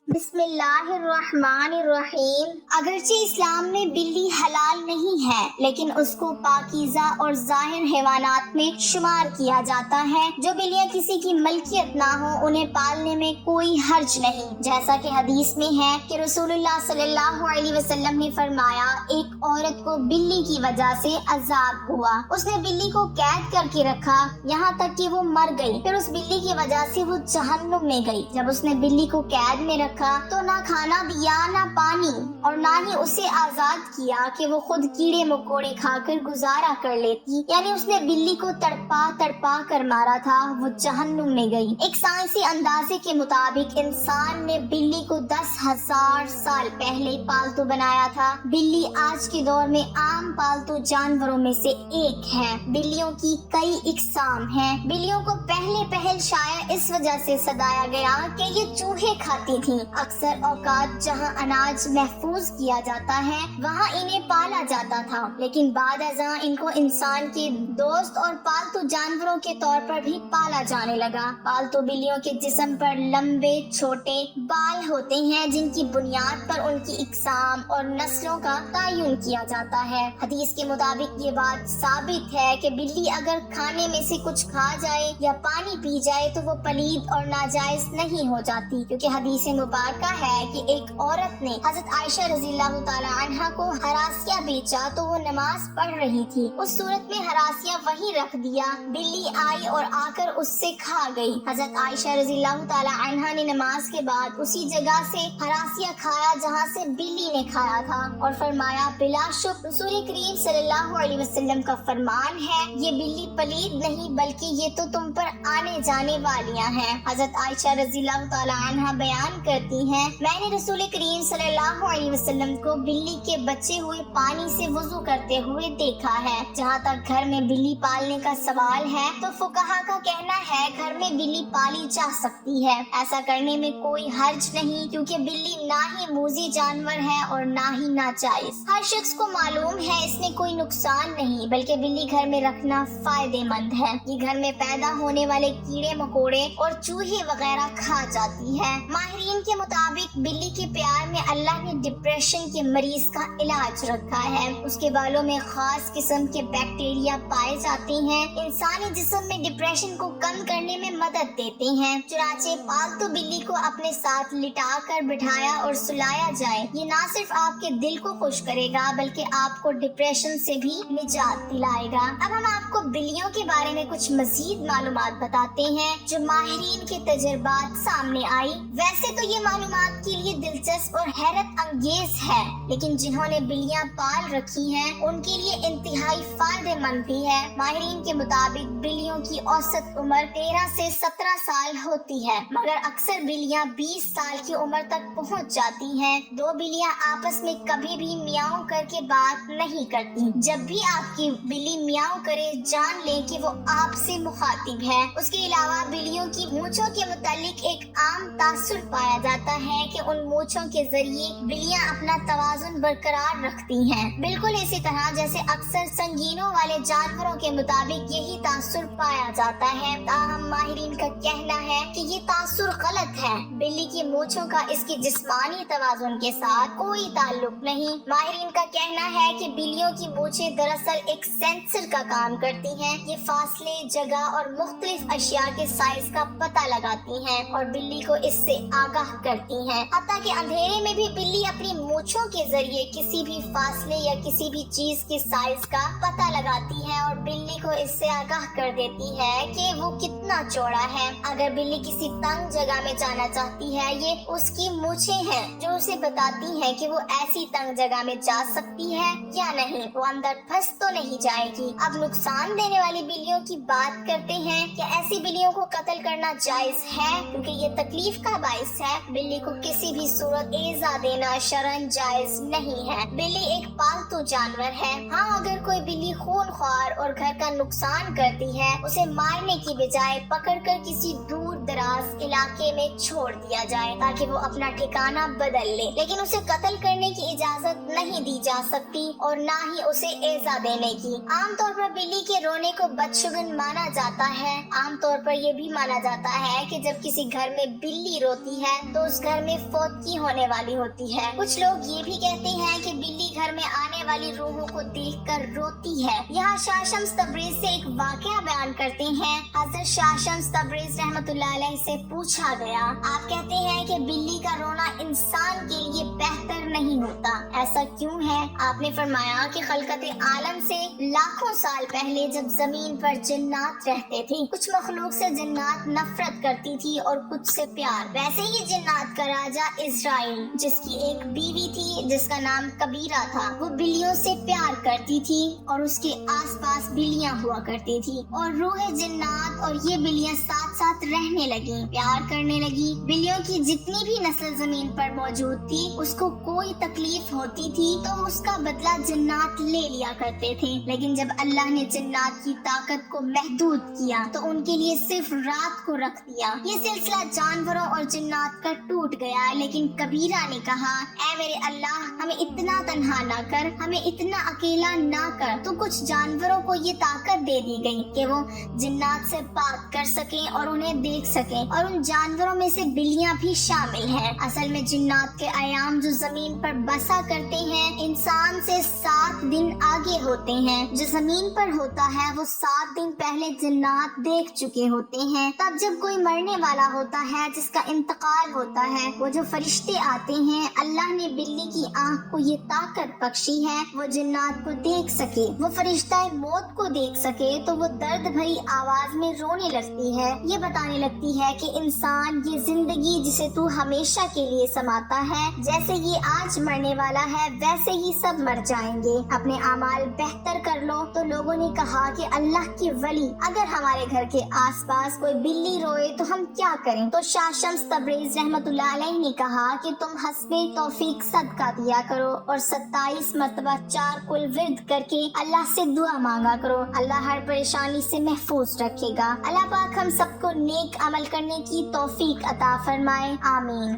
بسم اللہ الرحمن الرحیم۔ اگرچہ اسلام میں بلی حلال نہیں ہے لیکن اس کو پاکیزہ اور ظاہر حیوانات میں شمار کیا جاتا ہے۔ جو بلیاں کسی کی ملکیت نہ ہو انہیں پالنے میں کوئی حرج نہیں، جیسا کہ حدیث میں ہے کہ رسول اللہ صلی اللہ علیہ وسلم نے فرمایا، ایک عورت کو بلی کی وجہ سے عذاب ہوا۔ اس نے بلی کو قید کر کے رکھا یہاں تک کہ وہ مر گئی، پھر اس بلی کی وجہ سے وہ جہنم میں گئی۔ جب اس نے بلی کو قید میں رکھا تو نہ کھانا دیا نہ پانی، اور نہ ہی اسے آزاد کیا کہ وہ خود کیڑے مکوڑے کھا کر گزارا کر لیتی، یعنی اس نے بلی کو تڑپا تڑپا کر مارا تھا، وہ جہنم میں گئی۔ ایک سائنسی اندازے کے مطابق انسان نے بلی کو 10,000 سال پہلے پالتو بنایا تھا۔ بلی آج کے دور میں عام پالتو جانوروں میں سے ایک ہے۔ بلیوں کی کئی اقسام ہیں۔ بلیوں کو پہل شاید اس وجہ سے سدایا گیا کہ یہ چوہے کھاتی تھیں۔ اکثر اوقات جہاں اناج محفوظ کیا جاتا ہے وہاں انہیں پالا جاتا تھا، لیکن بعد ازاں ان کو انسان کے دوست اور پالتو جانوروں کے طور پر بھی پالا جانے لگا۔ پالتو بلیوں کے جسم پر لمبے چھوٹے بال ہوتے ہیں جن کی بنیاد پر ان کی اقسام اور نسلوں کا تعین کیا جاتا ہے۔ حدیث کے مطابق یہ بات ثابت ہے کہ بلی اگر کھانے میں سے کچھ کھا جائے یا پانی پی جائے تو وہ پلید اور ناجائز نہیں ہو جاتی، کیونکہ حدیث مبارکہ ہے کہ ایک عورت نے حضرت عائشہ رضی اللہ تعالی عنہا کو ہراسیہ بیچا تو وہ نماز پڑھ رہی تھی، اس صورت میں ہراسیہ وہیں رکھ دیا، بلی آئی اور آ کر اس سے کھا گئی۔ حضرت عائشہ رضی اللہ تعالی عنہا نے نماز کے بعد اسی جگہ سے ہراسیہ کھایا جہاں سے بلی نے کھایا تھا، اور فرمایا، بلا شک رسول کریم صلی اللہ علیہ وسلم کا فرمان ہے، یہ بلی پلید نہیں بلکہ یہ تو تم پر آنے جانے والیاں ہیں۔ حضرت عائشہ رضی اللہ تعالی عنہا بیان کرتی ہیں، میں نے رسول کریم صلی اللہ علیہ وسلم کو بلی کے بچے ہوئے پانی سے وضو کرتے ہوئے دیکھا ہے۔ جہاں تک گھر میں بلی پالنے کا سوال ہے تو فقہا کا کہنا ہے گھر میں بلی پالی جا سکتی ہے، ایسا کرنے میں کوئی حرج نہیں، کیونکہ بلی نہ ہی موذی جانور ہے اور نہ ہی ناجائز۔ ہر شخص کو معلوم ہے اس میں کوئی نقصان نہیں، بلکہ بلی گھر میں رکھنا فائدے مند ہے۔ یہ گھر میں پیدا ہونے والے کیڑے مکوڑے اور چوہے وغیرہ کھا جاتی ہے۔ ماہرین کے مطابق بلی کے پیار میں اللہ نے ڈپریشن کے مریض کا علاج رکھا ہے۔ اس کے بالوں میں خاص قسم کے بیکٹیریا پائے جاتے ہیں، انسانی جسم میں ڈپریشن کو کم کرنے میں مدد دیتے ہیں۔ چنانچہ پالتو بلی کو اپنے ساتھ لٹا کر بٹھایا اور سلایا جائے، یہ نہ صرف آپ کے دل کو خوش کرے گا بلکہ آپ کو ڈپریشن سے بھی نجات دلائے گا۔ اب ہم آپ کو بلیوں کے بارے میں کچھ مزید معلومات بتاتے ہیں جو ماہرین کے تجربات سامنے آئی۔ ویسے تو یہ معلومات کے لیے دلچسپ اور حیرت انگیز ہے، لیکن جنہوں نے بلیاں پال رکھی ہیں ان کے لیے انتہائی فائدہ مند بھی ہے۔ ماہرین کے مطابق بلیوں کی اوسط عمر 13 سے 17 سال ہوتی ہے، مگر اکثر بلیاں 20 سال کی عمر تک پہنچ جاتی ہیں۔ دو بلیاں آپس میں کبھی بھی میاؤں کر کے بات نہیں کرتی۔ جب بھی آپ کی بلی میاؤں کرے جان لیں کہ وہ آپ سے مخاطب ہے۔ اس کے علاوہ بلیوں کی مونچھوں کے متعلق ایک عام تاثر پایا جاتا ہے کہ ان مونچھوں کے ذریعے بلیاں اپنا توازن برقرار رکھتی ہیں، بالکل اسی طرح جیسے اکثر سنگینوں والے جانوروں کے مطابق یہی تاثر پایا جاتا ہے۔ تاہم ماہرین کا کہنا ہے کہ یہ تاثر غلط ہے۔ بلی کی مونچھوں کا اس کے جسمانی توازن کے ساتھ کوئی تعلق نہیں۔ ماہرین کا کہنا ہے کہ بلیوں کی مونچھیں دراصل ایک سینسر کا کام کرتی ہیں، یہ فاصلے، جگہ اور مختلف اشیاء کے سائز کا پتہ لگاتی ہیں اور بلی کو اس سے آگاہ کرتی ہیں۔ حتیٰ کہ اندھیرے میں بھی بلی اپنی مونچھوں کے ذریعے کسی بھی فاصلے یا کسی بھی چیز کے سائز کا پتہ لگاتی ہے اور بلی کو اس سے آگاہ کر دیتی ہے کہ وہ کتنا چوڑا ہے۔ اگر بلی کسی تنگ جگہ میں جانا چاہتی ہے، یہ اس کی مونچھیں ہیں جو اسے بتاتی ہیں کہ وہ ایسی تنگ جگہ میں جا سکتی ہے یا نہیں، وہ اندر پھنس تو نہیں جائے گی۔ اب نقصان دینے والی بلیوں کی بات کرتے ہیں کہ ایسی بلیوں کو قتل کرنا جائز ہے کیونکہ یہ تکلیف کا باعث ہے۔ بلی کو کسی بھی صورت ایذا دینا شرعاً جائز نہیں ہے۔ بلی ایک پالتو جانور ہے۔ ہاں، اگر کوئی بلی خون خوار اور گھر کا نقصان کرتی ہے، اسے مارنے کی بجائے پکڑ کر کسی دور دراز علاقے میں چھوڑ دیا جائے تاکہ وہ اپنا ٹھکانہ بدل لے، لیکن اسے قتل کرنے کی اجازت نہیں دی جا سکتی اور نہ ہی اسے ایذا دینے کی۔ عام طور پر بلی کے رونے کو بدشگن مانا جاتا ہے۔ عام طور پر یہ بھی مانا جاتا ہے کہ جب کسی گھر میں بلی روتی ہے تو اس گھر میں فوتگی ہونے والی ہوتی ہے۔ کچھ لوگ یہ بھی کہتے ہیں کہ بلی گھر میں آنے والی روحوں کو دیکھ کر روتی ہے۔ یہاں شاہ شمس تبریز سے ایک واقعہ بیان کرتے ہیں۔ حضرت شاہ شمس تبریز رحمۃ اللہ علیہ سے پوچھا گیا، آپ کہتے ہیں کہ بلی کا رونا انسان کے لیے بہتر نہیں ہوتا، ایسا کیوں ہے؟ آپ نے فرمایا کہ خلقت عالم سے لاکھوں سال پہلے جب زمین پر جنات رہتے تھے، کچھ مخلوق سے جنات نفرت کرتی تھی اور کچھ سے پیار۔ ویسے ہی جنات کا راجا اسرائیل، جس کی ایک بیوی تھی جس کا نام کبیرہ تھا، وہ بلیوں سے پیار کرتی تھی اور اس کے آس پاس بلیاں ہوا کرتی تھی، اور روح جنات اور یہ بلیاں ساتھ ساتھ رہنے لگیں، پیار کرنے لگی۔ بلیوں کی جتنی بھی نسل زمین پر موجود تھی، اس کو کوئی تکلیف ہوتی تھی تو اس کا بدلہ جنات لے لیا کرتے تھے، لیکن جب اللہ نے جنات کی طاقت کو محدود کیا تو ان کے لیے صرف رات کو رکھ دیا۔ یہ سلسلہ جانوروں اور جنات کا ٹوٹ گیا، لیکن کبیرہ نے کہا، اے میرے اللہ، ہمیں اتنا تنہا نہ کر، ہمیں اتنا اکیلا نہ کر۔ تو کچھ جانوروں کو یہ طاقت دے دی گئی کہ وہ جنات سے بات کر سکیں اور انہیں دیکھ سکیں، اور ان جانوروں میں سے بلیاں بھی شامل ہیں۔ اصل میں جنات کے ایام جو زمین پر بسا کرتے ہیں انسان سے 7 دن آگے ہوتے ہیں۔ جو زمین پر ہوتا ہے وہ 7 دن پہلے جنات دیکھ چکے ہوتے ہیں۔ تب جب کوئی مرنے والا ہوتا ہے، جس کا انتقال ہوتا ہے، وہ جو فرشتے آتے ہیں، اللہ نے بلی کی آنکھ کو یہ طاقت بخشی ہے وہ جنات کو دیکھ سکے، وہ فرشتہ موت کو دیکھ سکے، تو وہ درد بھری آواز میں رونے لگتی ہے، یہ بتانے لگتی ہے کہ انسان، یہ زندگی جسے تو ہمیشہ کے لیے سماتا ہے، جیسے یہ آج مرنے والا ہے ویسے ہی سب مر جائیں گے، اپنے اعمال بہتر کر لو۔ تو لوگوں نے کہا کہ اللہ کی ولی، اگر ہمارے گھر کے آس پاس کوئی بلی روئے تو ہم کیا کریں؟ تو شاہ شمس تبریز رحمۃ اللہ علیہ نے کہا کہ تم حسب توفیق صدقہ دیا کرو اور 27 مرتبہ 4 کل ورد کر کے اللہ سے دعا مانگا کرو، اللہ ہر پریشانی سے محفوظ رکھے گا۔ اللہ پاک ہم سب کو نیک عمل کرنے کی توفیق عطا فرمائے، آمین۔